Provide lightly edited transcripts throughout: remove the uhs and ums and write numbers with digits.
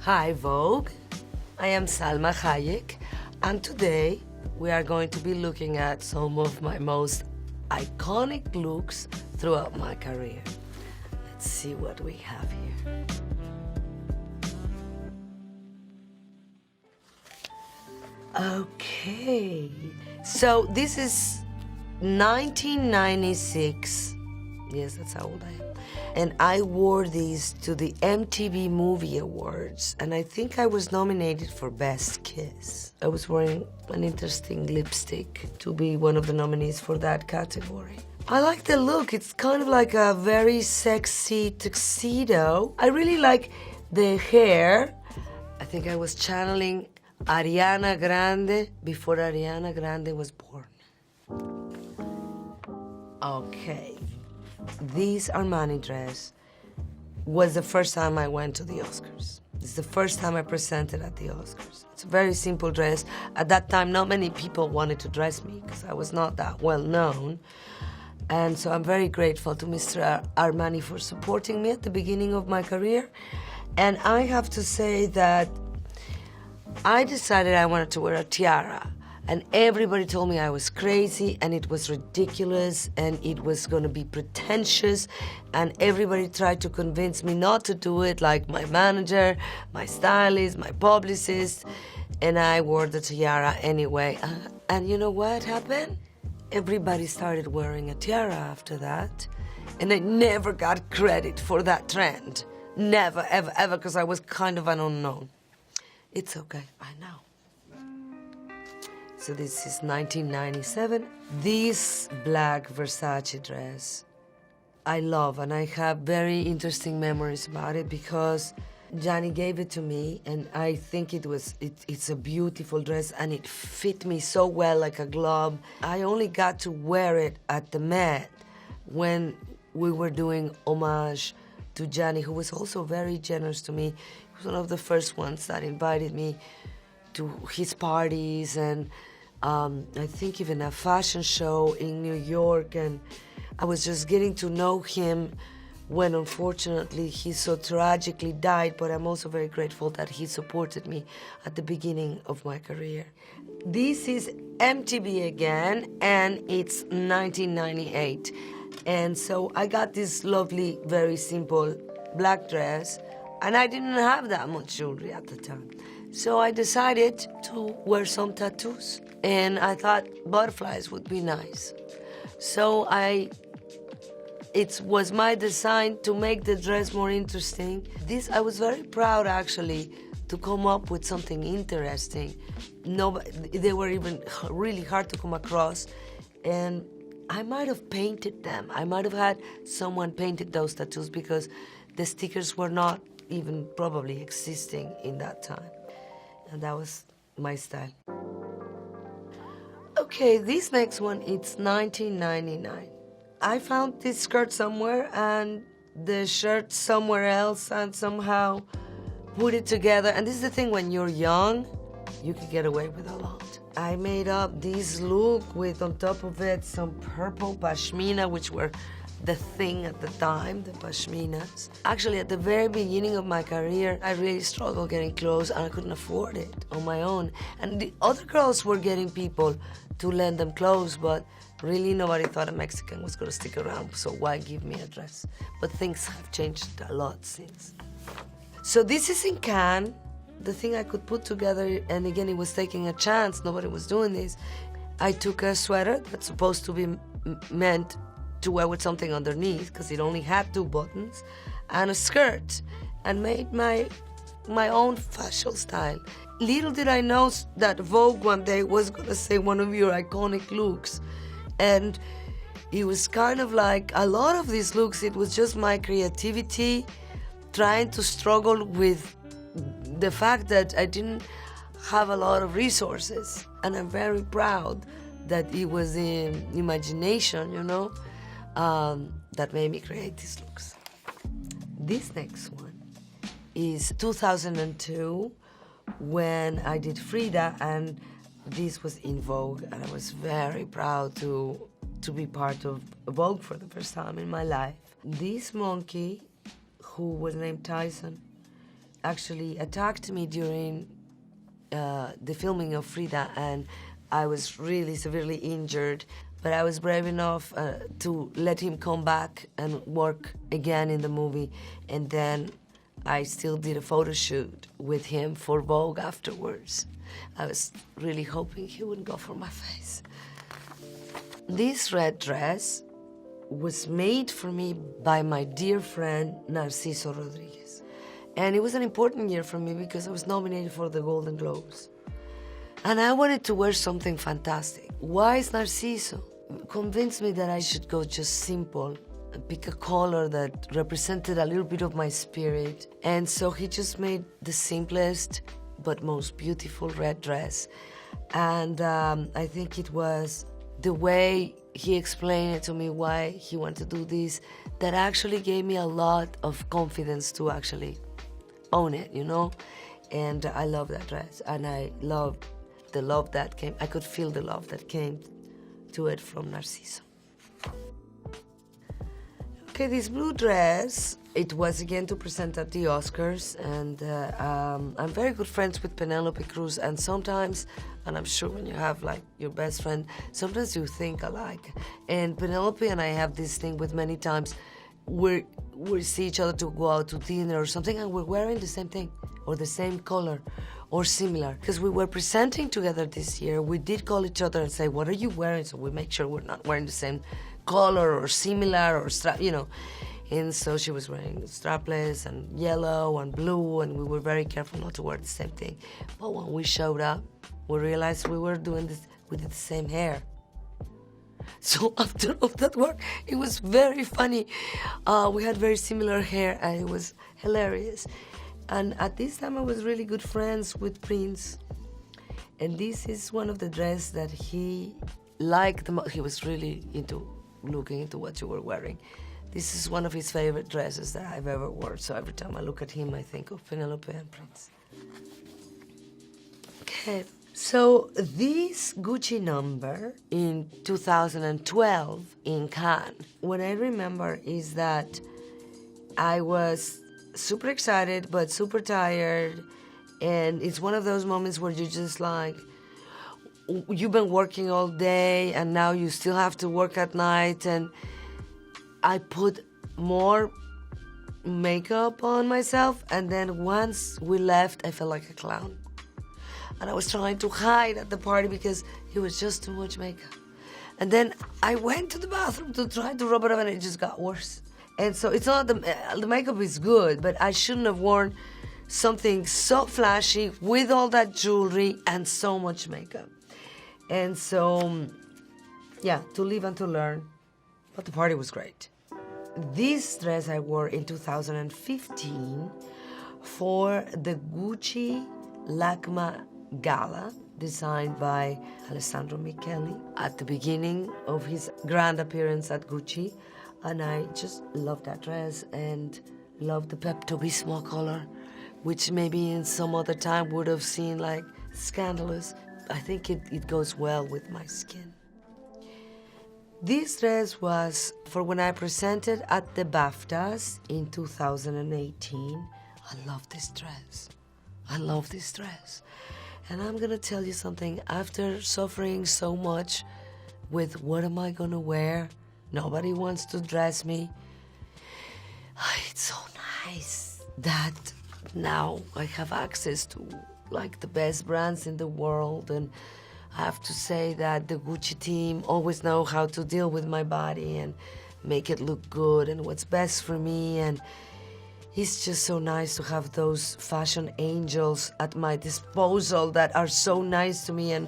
Hi Vogue, I am Salma Hayek, and today we are going to be looking at some of my most iconic looks throughout my career. Let's see what we have here. Okay, so this is 1996. Yes, that's how old I am. And I wore these to the MTV Movie Awards, and I think I was nominated for Best Kiss. I was wearing an interesting lipstick to be one of the nominees for that category. I like the look. It's kind of like a very sexy tuxedo. I really like the hair. I think I was channeling Ariana Grande before Ariana Grande was born. Okay. This Armani dress was the first time I went to the Oscars. It's the first time I presented at the Oscars. It's a very simple dress. At that time, not many people wanted to dress me because I was not that well known. And so I'm very grateful to Mr. Armani for supporting me at the beginning of my career. And I have to say that I decided I wanted to wear a tiara. And everybody told me I was crazy and it was ridiculous and it was going to be pretentious. And everybody tried to convince me not to do it, like my manager, my stylist, my publicist. And I wore the tiara anyway. And you know what happened? Everybody started wearing a tiara after that. And I never got credit for that trend. Never, ever, ever, because I was kind of an unknown. It's okay, I know. So this is 1997. This black Versace dress, I love, and I have very interesting memories about it because Johnny gave it to me, and I think it's a beautiful dress, and it fit me so well like a glove. I only got to wear it at the Met when we were doing homage to Johnny, who was also very generous to me. He was one of the first ones that invited me to his parties, and I think even a fashion show in New York, and I was just getting to know him when unfortunately he so tragically died, but I'm also very grateful that he supported me at the beginning of my career. This is MTV again, and it's 1998. And so I got this lovely, very simple black dress, and I didn't have that much jewelry at the time. So I decided to wear some tattoos, and I thought butterflies would be nice. So it was my design to make the dress more interesting. I was very proud actually to come up with something interesting. They were even really hard to come across, and I might have painted them. I might have had someone painted those tattoos because the stickers were not even probably existing in that time. And that was my style. Okay, this next one, it's 1999. I found this skirt somewhere and the shirt somewhere else and somehow put it together. And this is the thing, when you're young, you can get away with a lot. I made up this look with, on top of it, some purple pashmina, which were the thing at the time, the pashminas. Actually, at the very beginning of my career, I really struggled getting clothes and I couldn't afford it on my own. And the other girls were getting people to lend them clothes, but really nobody thought a Mexican was gonna stick around, so why give me a dress? But things have changed a lot since. So this is in Cannes, the thing I could put together, and again, it was taking a chance, nobody was doing this. I took a sweater that's supposed to be meant to wear with something underneath, because it only had 2 buttons, and a skirt, and made my own fashion style. Little did I know that Vogue one day was gonna say one of your iconic looks. And it was kind of like a lot of these looks, it was just my creativity trying to struggle with the fact that I didn't have a lot of resources. And I'm very proud that it was the imagination, that made me create these looks. This next one is 2002, when I did Frida, and this was in Vogue, and I was very proud to be part of Vogue for the first time in my life. This monkey, who was named Tyson, actually attacked me during the filming of Frida, and I was really severely injured. But I was brave enough to let him come back and work again in the movie. And then I still did a photo shoot with him for Vogue afterwards. I was really hoping he wouldn't go for my face. This red dress was made for me by my dear friend Narciso Rodriguez. And it was an important year for me because I was nominated for the Golden Globes. And I wanted to wear something fantastic. Why is Narciso? Convinced me that I should go just simple and pick a color that represented a little bit of my spirit. And so he just made the simplest but most beautiful red dress. And I think it was the way he explained it to me why he wanted to do this that actually gave me a lot of confidence to actually own it, you know? And I love that dress, and I loved the love that came. I could feel the love that came to it from Narciso. Okay, this blue dress, it was again to present at the Oscars, and I'm very good friends with Penelope Cruz, and sometimes, and I'm sure when you have like your best friend, sometimes you think alike. And Penelope and I have this thing with many times we see each other to go out to dinner or something, and we're wearing the same thing or the same color or similar. Because we were presenting together this year, we did call each other and say, what are you wearing? So we make sure we're not wearing the same color or similar or you know. And so she was wearing strapless and yellow and blue, and we were very careful not to wear the same thing. But when we showed up, we realized we were doing this, we did the same hair. So after all that work, it was very funny. We had very similar hair, and it was hilarious. And at this time, I was really good friends with Prince. And this is one of the dresses that he liked the most. He was really into looking into what you were wearing. This is one of his favorite dresses that I've ever worn. So every time I look at him, I think of Penelope and Prince. Okay. So this Gucci number in 2012 in Cannes, what I remember is that I was super excited but super tired, and it's one of those moments where you're just like, you've been working all day and now you still have to work at night, and I put more makeup on myself, and then once we left, I felt like a clown. And I was trying to hide at the party because it was just too much makeup. And then I went to the bathroom to try to rub it off, and it just got worse. And so it's not the makeup is good, but I shouldn't have worn something so flashy with all that jewelry and so much makeup. And so, yeah, to live and to learn. But the party was great. This dress I wore in 2015 for the Gucci LACMA Gala, designed by Alessandro Michele at the beginning of his grand appearance at Gucci. And I just loved that dress and loved the Pepto-Bismol color, which maybe in some other time would have seemed like scandalous. I think it goes well with my skin. This dress was for when I presented at the BAFTAs in 2018. I love this dress. I love this dress. And I'm gonna tell you something, after suffering so much with what am I gonna wear, nobody wants to dress me, it's so nice that now I have access to like the best brands in the world, and I have to say that the Gucci team always know how to deal with my body and make it look good and what's best for me, and it's just so nice to have those fashion angels at my disposal that are so nice to me and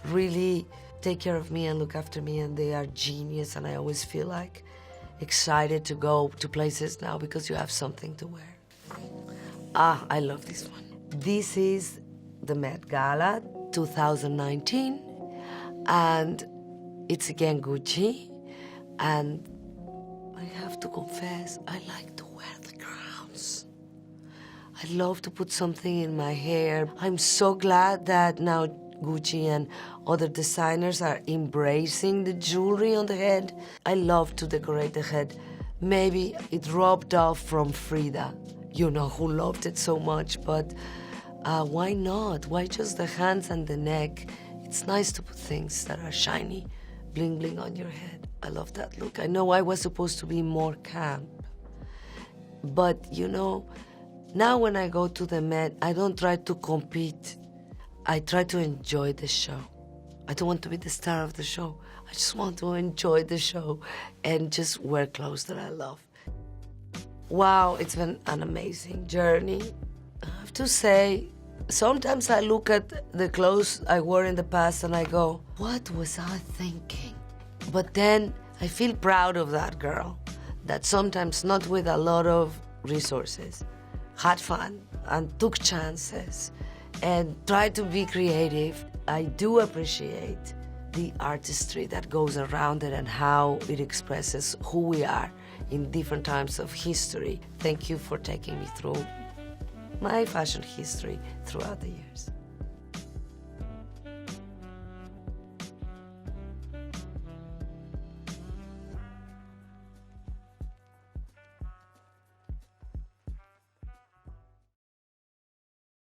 really take care of me and look after me, and they are genius, and I always feel like excited to go to places now because you have something to wear. I love this one. This is the Met Gala 2019, and it's again Gucci, and I have to confess, I like to wear the crowns. I love to put something in my hair. I'm so glad that now Gucci and other designers are embracing the jewelry on the head. I love to decorate the head. Maybe it rubbed off from Frida, who loved it so much, but why not? Why just the hands and the neck? It's nice to put things that are shiny, bling bling on your head. I love that look. I know I was supposed to be more camp, but now when I go to the Met, I don't try to compete. I try to enjoy the show. I don't want to be the star of the show. I just want to enjoy the show and just wear clothes that I love. Wow, it's been an amazing journey. I have to say, sometimes I look at the clothes I wore in the past and I go, what was I thinking? But then I feel proud of that girl that sometimes not with a lot of resources, had fun and took chances and tried to be creative. I do appreciate the artistry that goes around it and how it expresses who we are in different times of history. Thank you for taking me through my fashion history throughout the years.